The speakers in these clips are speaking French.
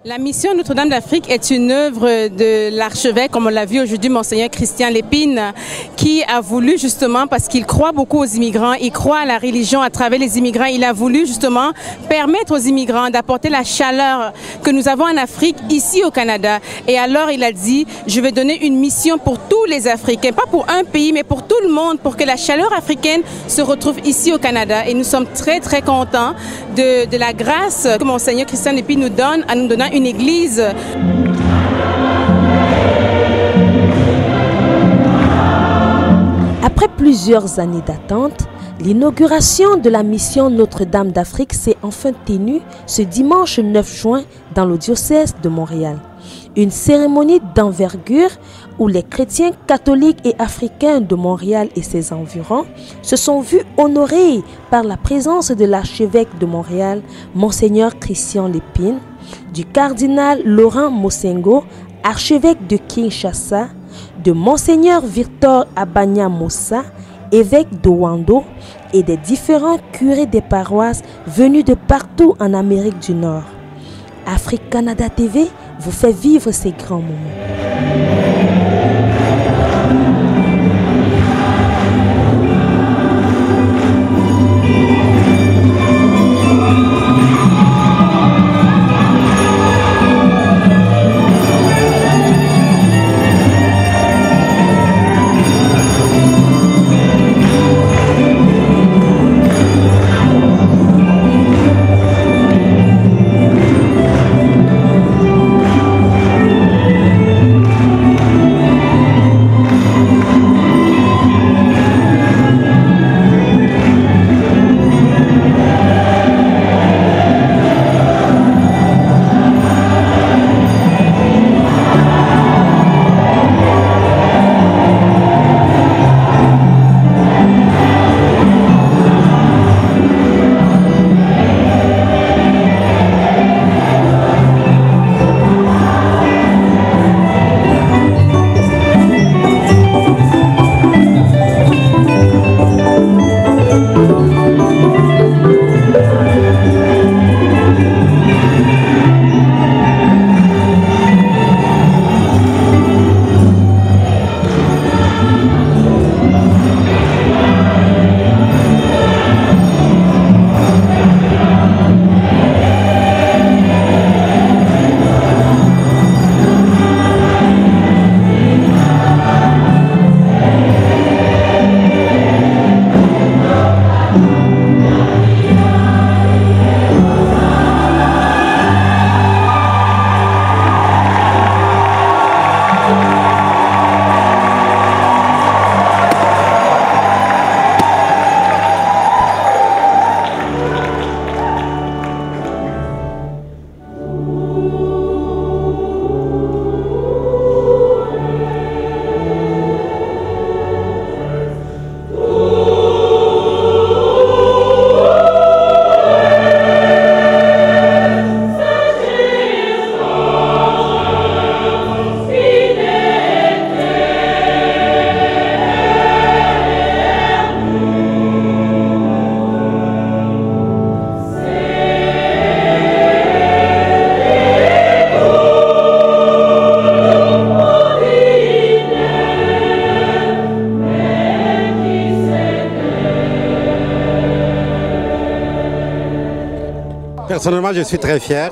La mission Notre-Dame d'Afrique est une œuvre de l'archevêque, comme on l'a vu aujourd'hui, Monseigneur Christian Lépine, qui a voulu justement, parce qu'il croit beaucoup aux immigrants, il croit à la religion à travers les immigrants, il a voulu justement permettre aux immigrants d'apporter la chaleur que nous avons en Afrique, ici au Canada. Et alors il a dit, je vais donner une mission pour tous les Africains, pas pour un pays, mais pour tout le monde, pour que la chaleur africaine se retrouve ici au Canada. Et nous sommes très, très contents de la grâce que Monseigneur Christian Lépine nous donne en nous donnant une église. Après plusieurs années d'attente, l'inauguration de la mission Notre-Dame d'Afrique s'est enfin tenue ce dimanche 9 juin dans le diocèse de Montréal. Une cérémonie d'envergure où les chrétiens catholiques et africains de Montréal et ses environs se sont vus honorés par la présence de l'archevêque de Montréal, Monseigneur Christian Lépine, du cardinal Laurent Mosengo, archevêque de Kinshasa, de Monseigneur Victor Abanya Moussa, évêque de Wando, et des différents curés des paroisses venus de partout en Amérique du Nord. Afrique Canada TV vous fait vivre ces grands moments. Personnellement, je suis très fier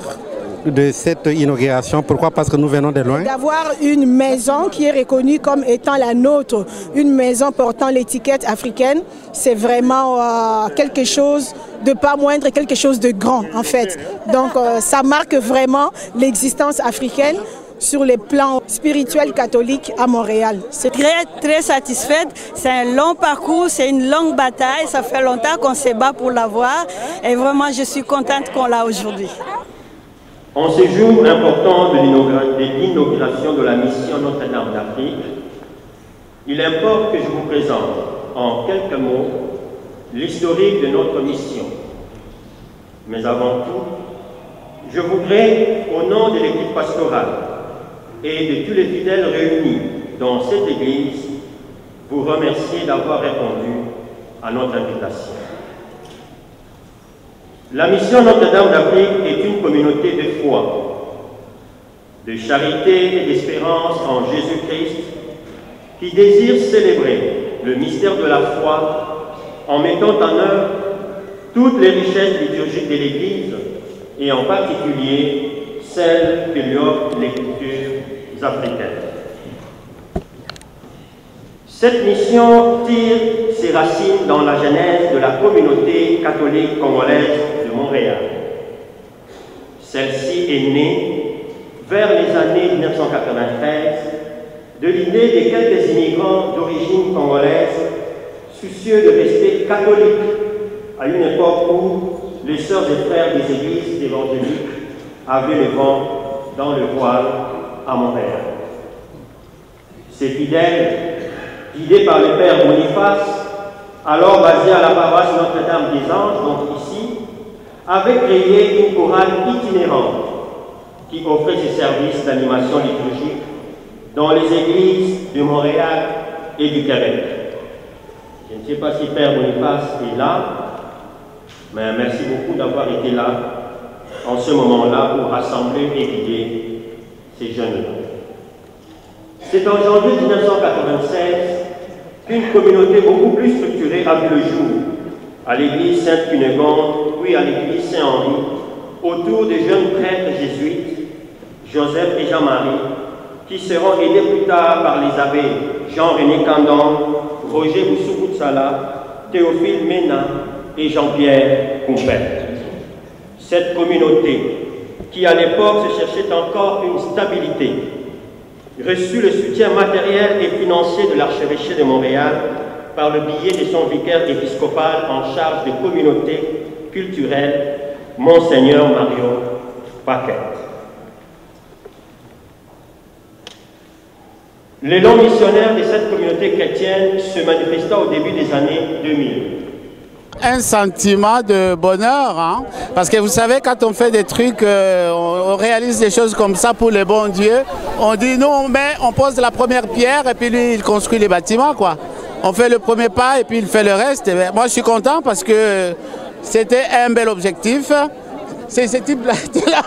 de cette inauguration. Pourquoi? Parce que nous venons de loin. D'avoir une maison qui est reconnue comme étant la nôtre, une maison portant l'étiquette africaine, c'est vraiment quelque chose de pas moindre, quelque chose de grand en fait. Donc ça marque vraiment l'existence africaine sur les plans spirituels catholiques à Montréal. C'est très satisfaite. C'est un long parcours, c'est une longue bataille. Ça fait longtemps qu'on se bat pour l'avoir. Et vraiment, je suis contente qu'on l'a aujourd'hui. En ce jour important de l'inauguration de la mission Notre-Dame d'Afrique, il importe que je vous présente en quelques mots l'historique de notre mission. Mais avant tout, je voudrais, au nom de l'équipe pastorale et de tous les fidèles réunis dans cette église, vous remercier d'avoir répondu à notre invitation. La mission Notre-Dame d'Afrique est une communauté de foi de charité et d'espérance en Jésus-Christ, qui désire célébrer le mystère de la foi en mettant en œuvre toutes les richesses liturgiques de l'Église et en particulier celles que lui offrent les cultures africaines. Cette mission tire ses racines dans la genèse de la communauté catholique congolaise de Montréal. Celle-ci est née vers les années 1993 de l'idée de quelques immigrants d'origine congolaise soucieux de rester catholiques à une époque où les sœurs et frères des églises évangéliques avaient le vent dans le voile à Montréal. Ces fidèles, guidés par le père Boniface, alors basé à la paroisse Notre-Dame des Anges, donc ici, avaient créé une chorale itinérante qui offrait ses services d'animation liturgique dans les églises de Montréal et du Québec. Je ne sais pas si père Boniface est là, mais merci beaucoup d'avoir été là en ce moment-là pour rassembler et guider ces jeunes-là. C'est en janvier 1996 qu'une communauté beaucoup plus structurée a vu le jour à l'église Sainte-Cunégonde, puis à l'église Saint-Henri, autour des jeunes prêtres jésuites, Joseph et Jean-Marie, qui seront aidés plus tard par les abbés Jean-René Candon, Roger Boussou-Boutsala, Théophile Mena et Jean-Pierre Coumpet. Cette communauté, qui à l'époque se cherchait encore une stabilité, reçut le soutien matériel et financier de l'archevêché de Montréal par le biais de son vicaire épiscopal en charge des communautés culturelles, Monseigneur Mario Paquette. L'élan missionnaire de cette communauté chrétienne se manifesta au début des années 2000. Un sentiment de bonheur, hein? Parce que vous savez, quand on fait des trucs, on réalise des choses comme ça pour le bon Dieu, on dit nous, on pose la première pierre et puis lui, il construit les bâtiments, quoi. On fait le premier pas et puis il fait le reste. Et moi, je suis content parce que c'était un bel objectif. C'est ce type-là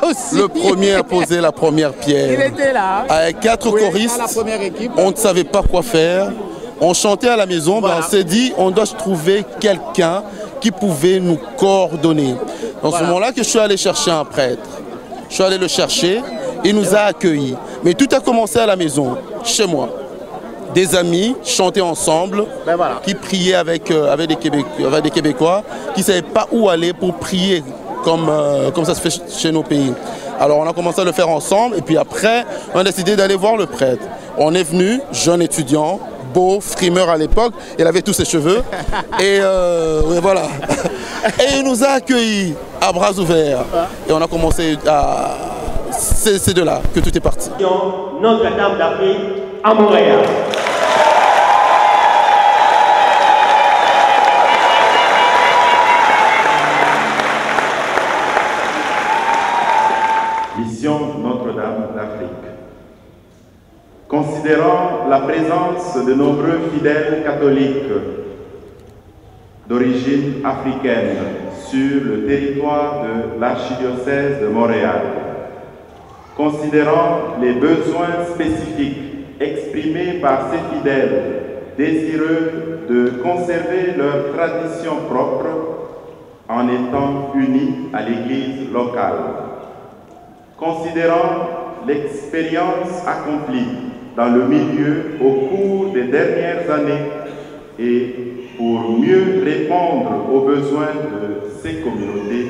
aussi. Le premier à poser la première pierre. Il était là. Avec 4 choristes, la première équipe. On ne savait pas quoi faire. On chantait à la maison, voilà. On s'est dit on doit trouver quelqu'un qui pouvait nous coordonner. Dans ce moment-là que je suis allé chercher un prêtre. Je suis allé le chercher, il nous a accueillis. Mais tout a commencé à la maison, chez moi. Des amis chantaient ensemble, qui priaient avec des Québécois, qui ne savaient pas où aller pour prier comme ça se fait chez nos pays. Alors on a commencé à le faire ensemble et puis après on a décidé d'aller voir le prêtre. On est venu, jeune étudiant, beau, frimeur à l'époque, il avait tous ses cheveux et voilà. Et il nous a accueillis à bras ouverts et on a commencé à... C'est de là que tout est parti. Notre-Dame d'Afrique à Montréal. Mission Notre-Dame d'Afrique. Considérant la présence de nombreux fidèles catholiques d'origine africaine sur le territoire de l'archidiocèse de Montréal, considérant les besoins spécifiques exprimés par ces fidèles désireux de conserver leur tradition propre en étant unis à l'Église locale, considérant l'expérience accomplie dans le milieu au cours des dernières années et pour mieux répondre aux besoins de ces communautés,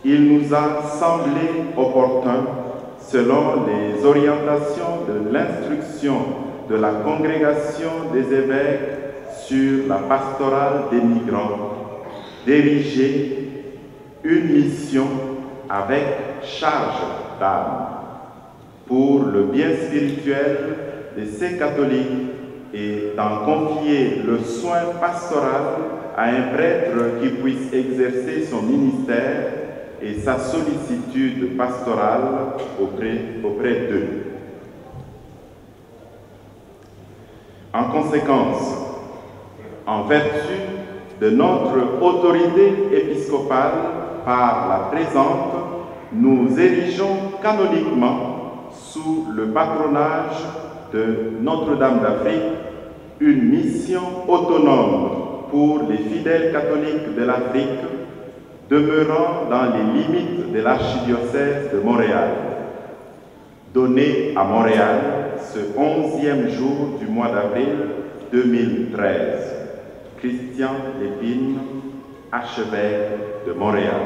il nous a semblé opportun, selon les orientations de l'instruction de la Congrégation des évêques sur la pastorale des migrants, d'ériger une mission avec charge d'âme pour le bien spirituel de ces catholiques et d'en confier le soin pastoral à un prêtre qui puisse exercer son ministère et sa sollicitude pastorale auprès d'eux. En conséquence, en vertu de notre autorité épiscopale par la présente, nous érigeons canoniquement sous le patronage de Notre-Dame d'Afrique, une mission autonome pour les fidèles catholiques de l'Afrique demeurant dans les limites de l'archidiocèse de Montréal, donnée à Montréal ce 11e jour du mois d'avril 2013. Christian Lépine, archevêque de Montréal.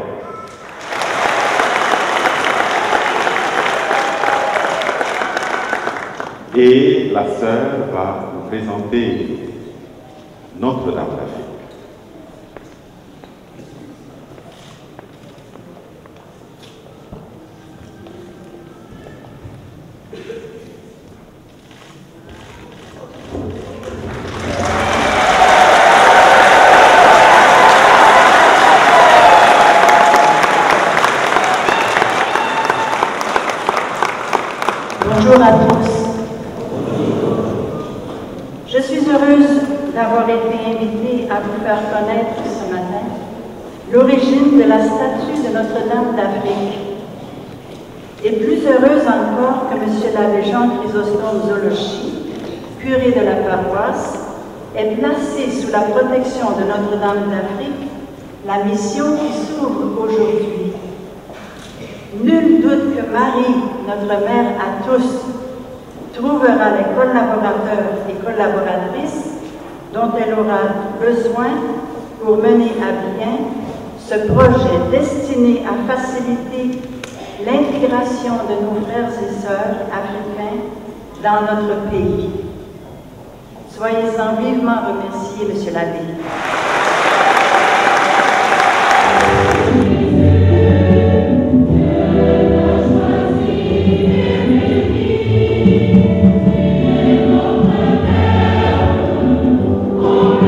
Et la sœur va nous présenter Notre-Dame d'Afrique. Bonjour à tous. Je suis heureuse d'avoir été invitée à vous faire connaître ce matin l'origine de la statue de Notre-Dame d'Afrique. Et plus heureuse encore que M. l'abbé Jean-Chrysostome Zolochi, curé de la paroisse, ait placé sous la protection de Notre-Dame d'Afrique la mission qui s'ouvre aujourd'hui. Nul doute que Marie, notre mère à tous, trouvera les collaborateurs et collaboratrices dont elle aura besoin pour mener à bien ce projet destiné à faciliter l'intégration de nos frères et sœurs africains dans notre pays. Soyez-en vivement remerciés, Monsieur l'abbé. Oh,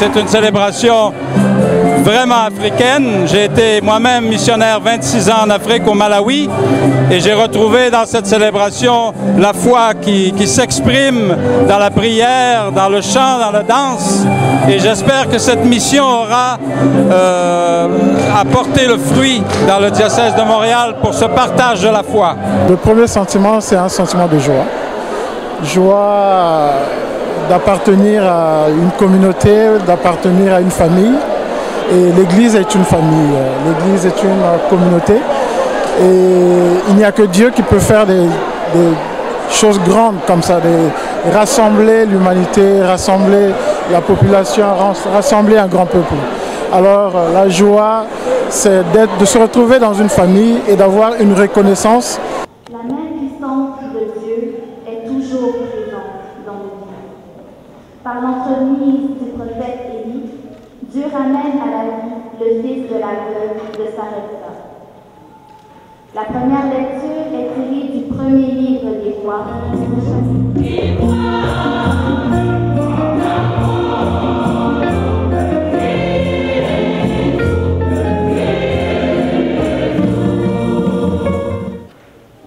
c'est une célébration vraiment africaine. J'ai été moi-même missionnaire 26 ans en Afrique, au Malawi, et j'ai retrouvé dans cette célébration la foi qui s'exprime dans la prière, dans le chant, dans la danse. Et j'espère que cette mission aura apporté le fruit dans le diocèse de Montréal pour ce partage de la foi. Le premier sentiment, c'est un sentiment de joie. Joie d'appartenir à une communauté, d'appartenir à une famille. Et l'Église est une famille, l'Église est une communauté. Et il n'y a que Dieu qui peut faire des choses grandes comme ça, rassembler l'humanité, rassembler la population, rassembler un grand peuple. Alors la joie, c'est de se retrouver dans une famille et d'avoir une reconnaissance. La main puissante de Dieu est toujours présente dans nos vies. Par l'entremise du prophète Élie, Dieu ramène à la vie le fils de la veuve de Sarepta. La première lecture est tirée du premier livre des rois.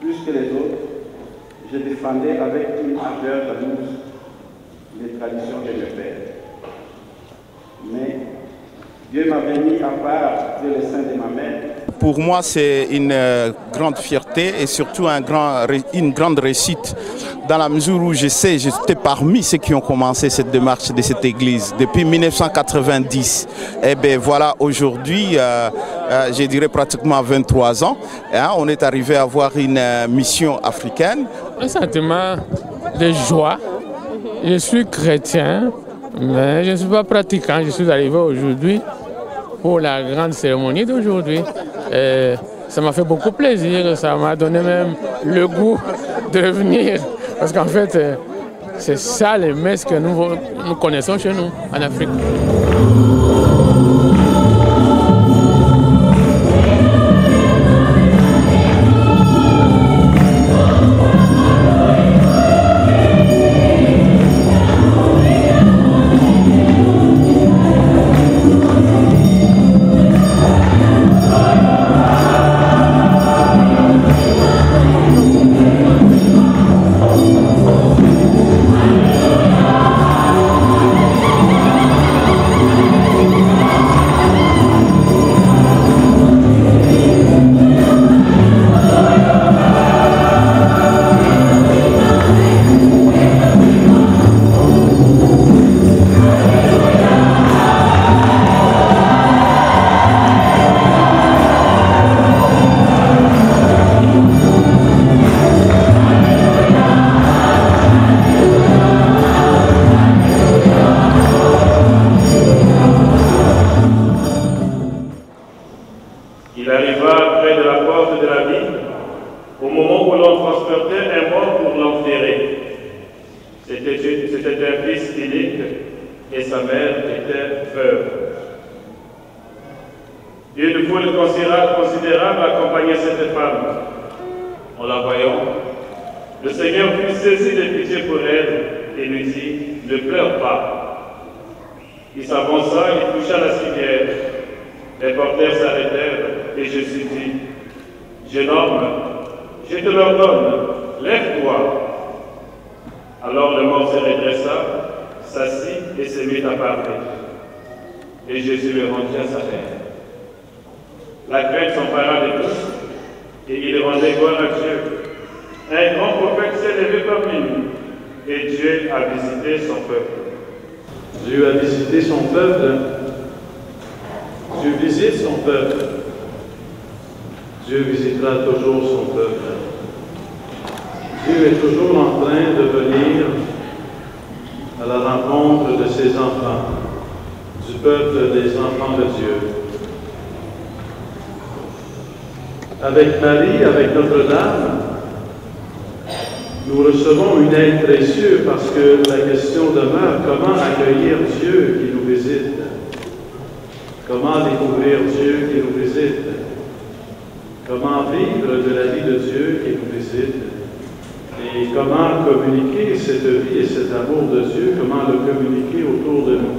Plus que les autres, je défendais avec une ardeur jalouse les traditions de mes pères. Mais Dieu m'avait mis à part de le sein de ma mère. Pour moi, c'est une grande fierté et surtout une grande réussite dans la mesure où j'étais parmi ceux qui ont commencé cette démarche de cette église depuis 1990. Et bien voilà, aujourd'hui, je dirais pratiquement 23 ans, hein, on est arrivé à avoir une mission africaine. Un sentiment de joie. Je suis chrétien, mais je ne suis pas pratiquant. Je suis arrivé aujourd'hui pour la grande cérémonie d'aujourd'hui. Ça m'a fait beaucoup plaisir, ça m'a donné même le goût de venir. Parce qu'en fait, c'est ça les messes que nous connaissons chez nous, en Afrique. Il arriva près de la porte de la ville, au moment où l'on transportait un mort pour l'enterrer. C'était un fils unique et sa mère était veuve. Une foule considérable accompagnait cette femme. En la voyant, le Seigneur fut saisi de pitié pour elle et lui dit « Ne pleure pas ». Il s'avança et toucha la civière. Les porteurs s'arrêtèrent et Jésus dit « Jeune homme, je te l'ordonne, lève-toi ». Alors le mort se redressa, s'assit et se mit à parler. Et Jésus le rendit à sa mère. La crainte s'empara de tous et il rendait gloire à Dieu. Un grand prophète s'est levé parmi nous et Dieu a visité son peuple. Dieu a visité son peuple. Dieu visite son peuple. Dieu visitera toujours son peuple. Dieu est toujours en train de venir à la rencontre de ses enfants, du peuple des enfants de Dieu. Avec Marie, avec Notre-Dame, nous recevons une aide précieuse parce que la question demeure comment accueillir Dieu qui nous visite, comment découvrir Dieu qui nous visite, comment vivre de la vie de Dieu qui nous visite et comment communiquer cette vie et cet amour de Dieu, comment le communiquer autour de nous.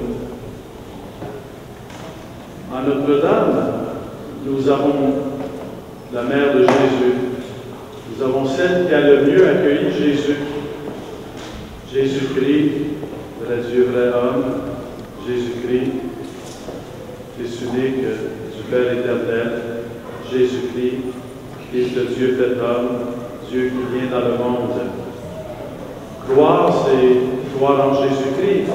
À Notre-Dame, nous avons la mère de Jésus. Nous avons celle qui a le mieux accueilli Jésus. Jésus-Christ, vrai Dieu, vrai homme. Jésus-Christ, Fils unique du Père éternel. Jésus-Christ, Fils de Dieu fait homme, Dieu qui vient dans le monde. Croire, c'est croire en Jésus-Christ.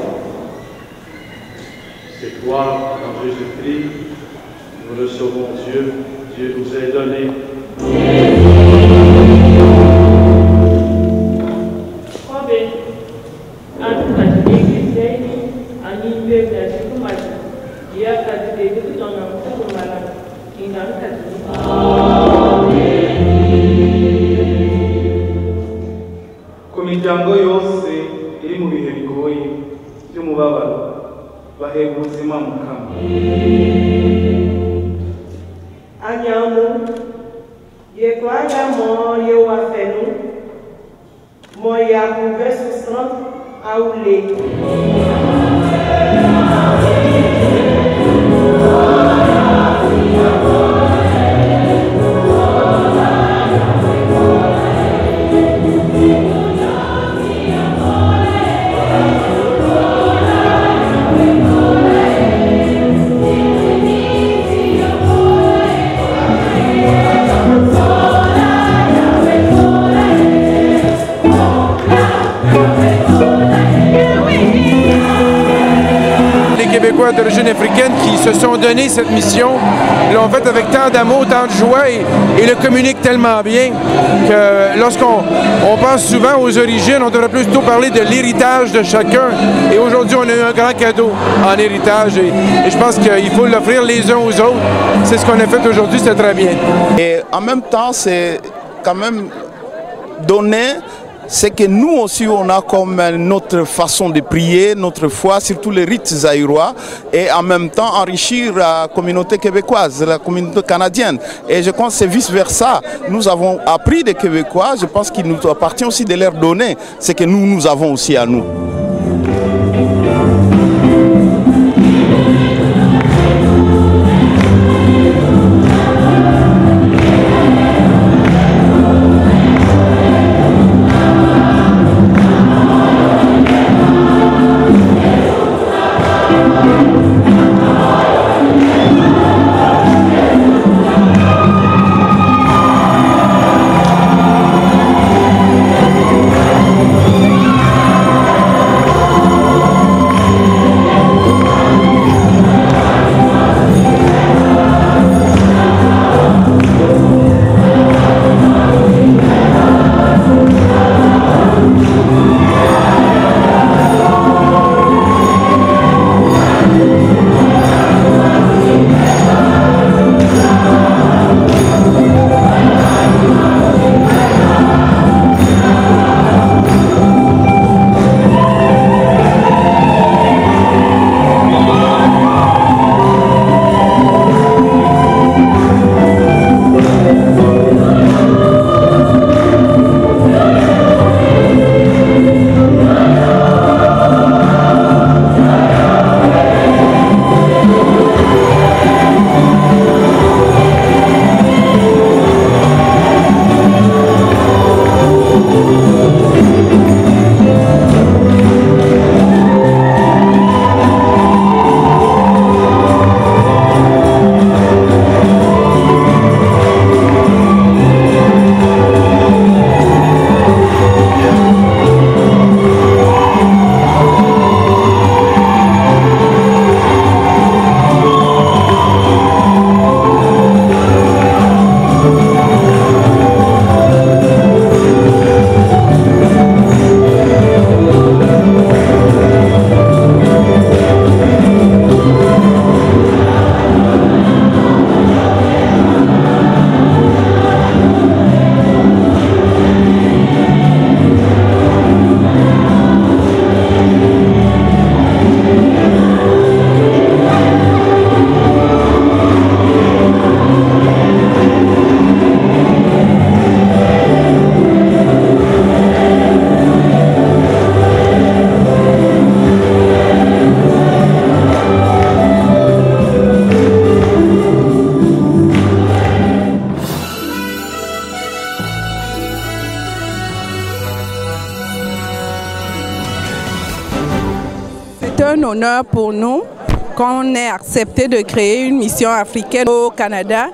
C'est croire en Jésus-Christ. Nous recevons Dieu. Dieu nous est donné. Ku miryango yose iri mu bihe bigoye by'umubabaro bahera ubuzima mu kanwa. Anyamu yekwaya moye wafenu moya kuve susran aule. Québécois d'origine africaine qui se sont donné cette mission, l'ont fait avec tant d'amour, tant de joie et le communiquent tellement bien que lorsqu'on pense souvent aux origines, on devrait plutôt parler de l'héritage de chacun. Et aujourd'hui, on a eu un grand cadeau en héritage et je pense qu'il faut l'offrir les uns aux autres. C'est ce qu'on a fait aujourd'hui, c'est très bien. Et en même temps, c'est quand même donner. C'est que nous aussi, on a comme notre façon de prier, notre foi, surtout les rites zaïrois, et en même temps enrichir la communauté québécoise, la communauté canadienne. Et je pense que c'est vice-versa. Nous avons appris des Québécois, je pense qu'il nous appartient aussi de leur donner ce que nous avons aussi à nous. un honneur pour nous qu'on ait accepté de créer une mission africaine au Canada.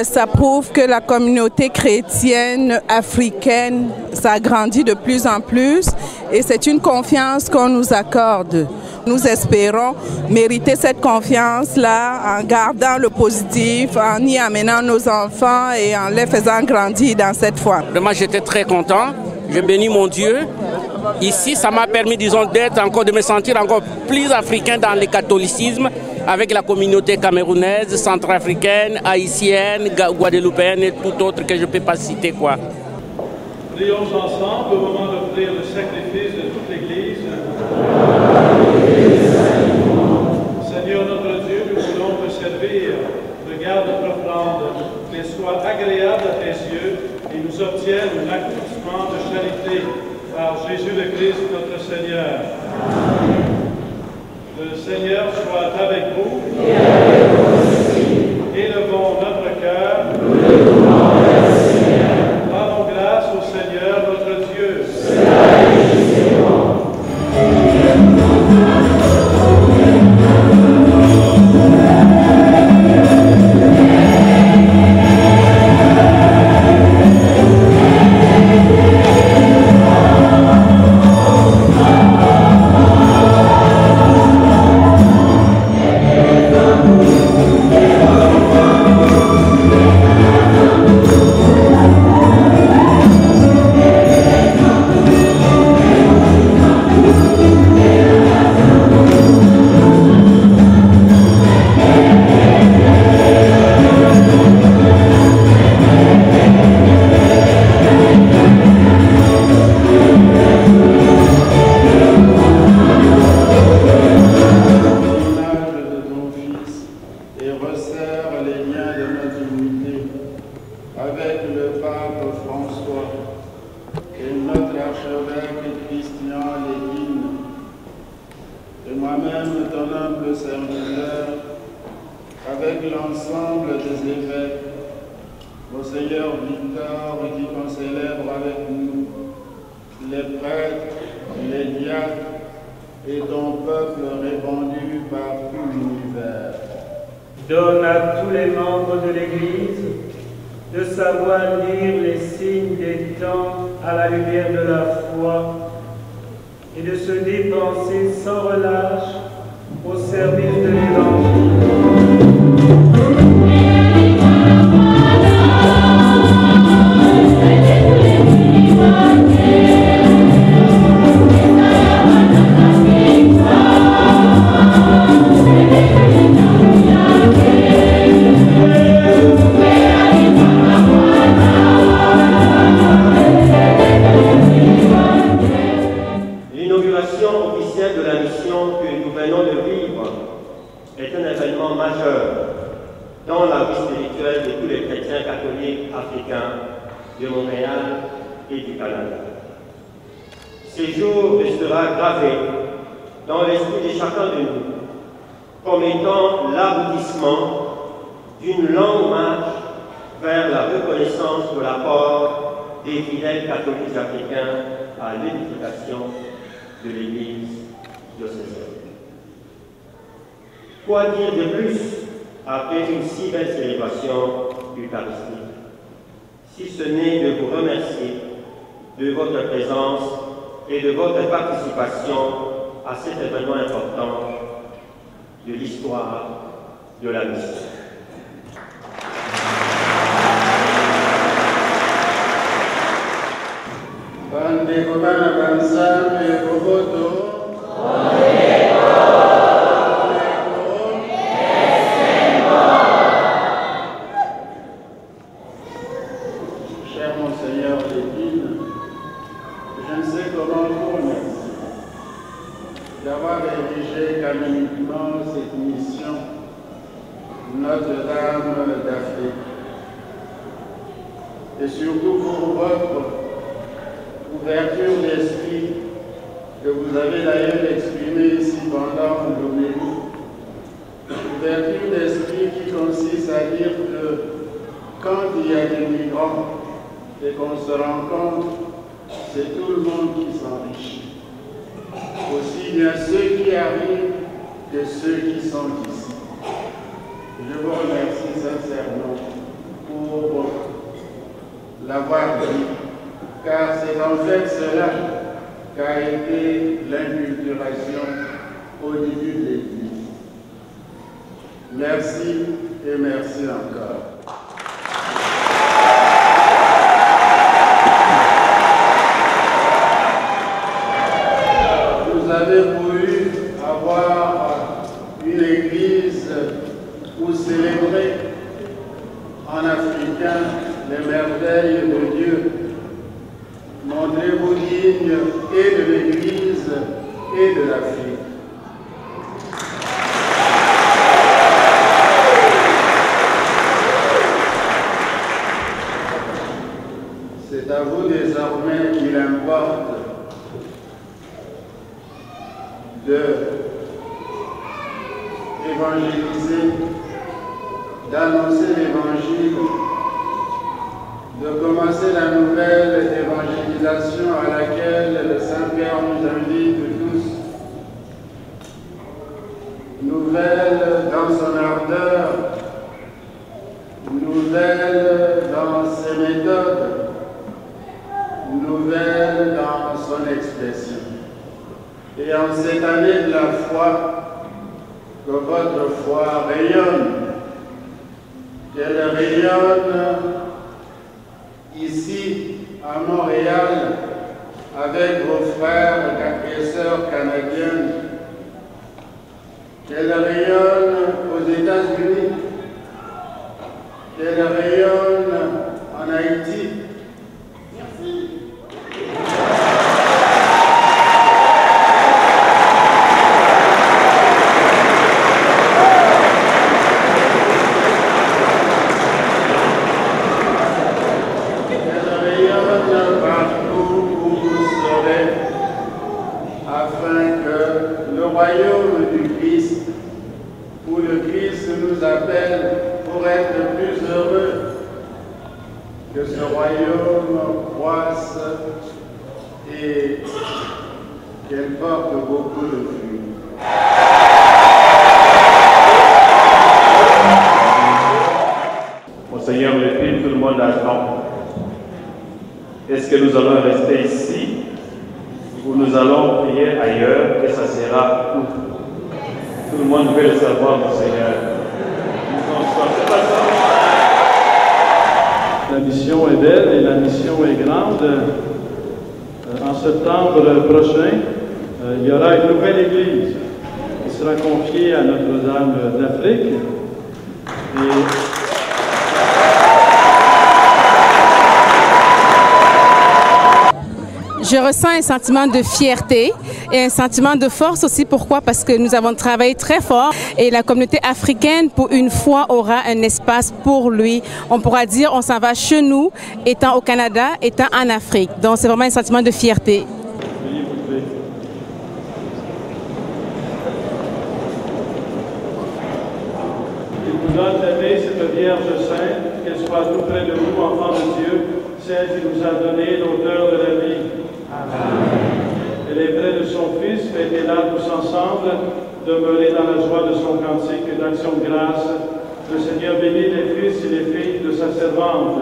Ça prouve que la communauté chrétienne africaine s'agrandit de plus en plus et c'est une confiance qu'on nous accorde. Nous espérons mériter cette confiance-là en gardant le positif, en y amenant nos enfants et en les faisant grandir dans cette foi. Vraiment, j'étais très content. Je bénis mon Dieu. Ici, ça m'a permis, disons, de me sentir encore plus africain dans le catholicisme avec la communauté camerounaise, centrafricaine, haïtienne, guadeloupéenne et tout autre que je ne peux pas citer, quoi. Prions ensemble au moment d'offrir le sacrifice de toute l'Église. Seigneur notre Dieu, nous voulons te servir. Regarde notre offrande, qu'elle soit agréable à tes yeux et nous obtienne un accomplissement de charité par Jésus le Christ notre Seigneur. Le Seigneur soit avec vous. Élevons notre cœur. Rendons grâce au Seigneur notre Dieu. Donne à tous les membres de l'Église de savoir lire les signes des temps à la lumière de la foi et de se dépenser sans relâche au service de l'Évangile. Dans la vie spirituelle de tous les chrétiens catholiques africains de Montréal et du Canada. Ce jour restera gravé dans l'esprit de chacun de nous comme étant l'aboutissement d'une longue marche vers la reconnaissance de l'apport des fidèles catholiques africains à l'édification de l'Église diocésaine. Quoi dire de plus après une si belle célébration eucharistique, si ce n'est de vous remercier de votre présence et de votre participation à cet événement important de l'histoire de la mission. Cher Monseigneur Lépine, je ne sais comment vous remercier d'avoir érigé canoniquement cette mission Notre-Dame d'Afrique et surtout pour votre ouverture d'esprit que vous avez d'ailleurs exprimée ici pendant l'homélie. Ouverture d'esprit qui consiste à dire que quand il y a des migrants et qu'on se rencontre, c'est tout le monde qui s'enrichit. aussi bien ceux qui arrivent que ceux qui sont ici. Je vous remercie sincèrement pour l'avoir dit, car c'est en fait cela qu'a été l'inculturation au début de l'Église. Merci et merci encore. Vous avez voulu avoir une église où célébrer en africain les merveilles de Dieu. Montrez-vous digne et de l'église et de l'Afrique. C'est à vous désormais qu'il importe de évangéliser, d'annoncer l'évangile, de commencer la nouvelle évangélisation à laquelle le Saint-Père nous invite tous. Nouvelle dans son ardeur, nouvelle dans ses méthodes, nouvelle dans son expression. Et en cette année de la foi, que votre foi rayonne, qu'elle rayonne ici à Montréal avec vos frères et sœurs canadiennes, qu'elle rayonne aux États-Unis, qu'elle rayonne en Haïti. Merci. Que ce royaume croisse et qu'elle porte beaucoup de fruits. Monseigneur Lépine, tout le monde attend. Est-ce que nous allons rester ici ou nous allons prier ailleurs et ça sera où? Tout le monde veut le savoir, Monseigneur. La mission est belle et la mission est grande. En septembre prochain, il y aura une nouvelle église qui sera confiée à Notre-Dame d'Afrique. Je ressens un sentiment de fierté et un sentiment de force aussi. Pourquoi? Parce que nous avons travaillé très fort et la communauté africaine, pour une fois, aura un espace pour lui. On pourra dire on s'en va chez nous, étant au Canada, étant en Afrique. Donc c'est vraiment un sentiment de fierté. Il vous donne d'aimer cette Vierge Sainte, qu'elle soit tout près de vous, enfants de Dieu, celle qui nous a donné l'auteur de la vie. Amen. Elle est près de son Fils, fêtez-la tous ensemble, demeurez dans la joie de son cantique et d'action de grâce. Le Seigneur bénit les fils et les filles de sa servante.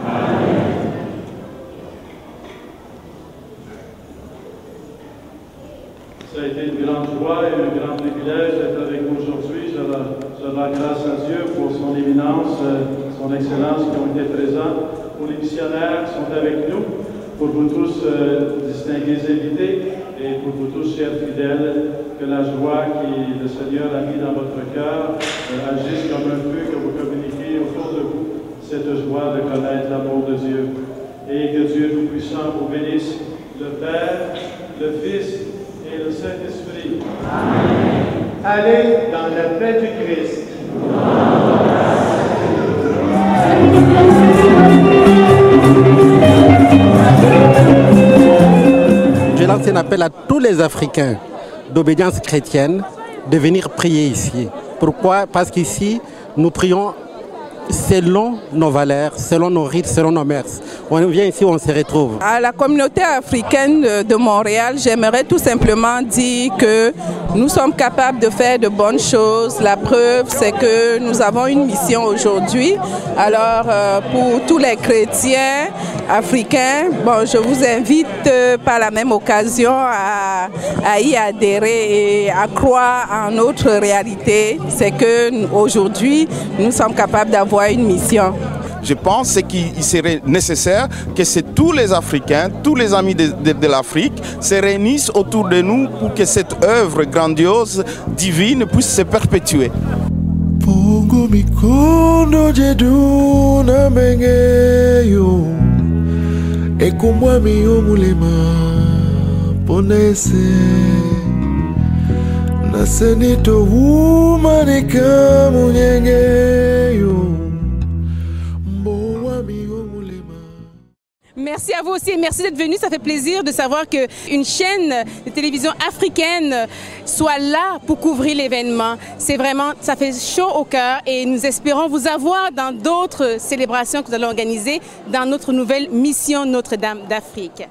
Amen. Ça a été une grande joie et un grand privilège d'être avec vous aujourd'hui. Je rends grâce à Dieu pour son éminence, son excellence qui ont été présents, pour les missionnaires qui sont avec nous, pour vous tous, distingués invités, et pour vous tous, chers fidèles, que la joie que le Seigneur a mis dans votre cœur agisse comme un feu que vous communiquez autour de vous, cette joie de connaître l'amour de Dieu. Et que Dieu Tout-Puissant vous bénisse, le Père, le Fils et le Saint-Esprit. Amen. Allez dans la paix du Christ. Je lance un appel à tous les Africains d'obédience chrétienne de venir prier ici. Pourquoi? Parce qu'ici, nous prions selon nos valeurs, selon nos rites, selon nos mœurs. On vient ici, on se retrouve. À la communauté africaine de Montréal, j'aimerais tout simplement dire que nous sommes capables de faire de bonnes choses. La preuve, c'est que nous avons une mission aujourd'hui. Alors, pour tous les chrétiens africains, bon, je vous invite par la même occasion à y adhérer et à croire en notre réalité. C'est que aujourd'hui, nous sommes capables d'avoir une mission. Je pense qu'il serait nécessaire que tous les Africains, tous les amis de l'Afrique se réunissent autour de nous pour que cette œuvre grandiose, divine, puisse se perpétuer. Pongo mikono jedu na mengeyo ekumwa miyo mulema ponese nasenito humanika munyengeyo. Merci à vous aussi et merci d'être venu. Ça fait plaisir de savoir qu'une chaîne de télévision africaine soit là pour couvrir l'événement. C'est vraiment, ça fait chaud au cœur et nous espérons vous avoir dans d'autres célébrations que nous allons organiser dans notre nouvelle mission Notre-Dame d'Afrique.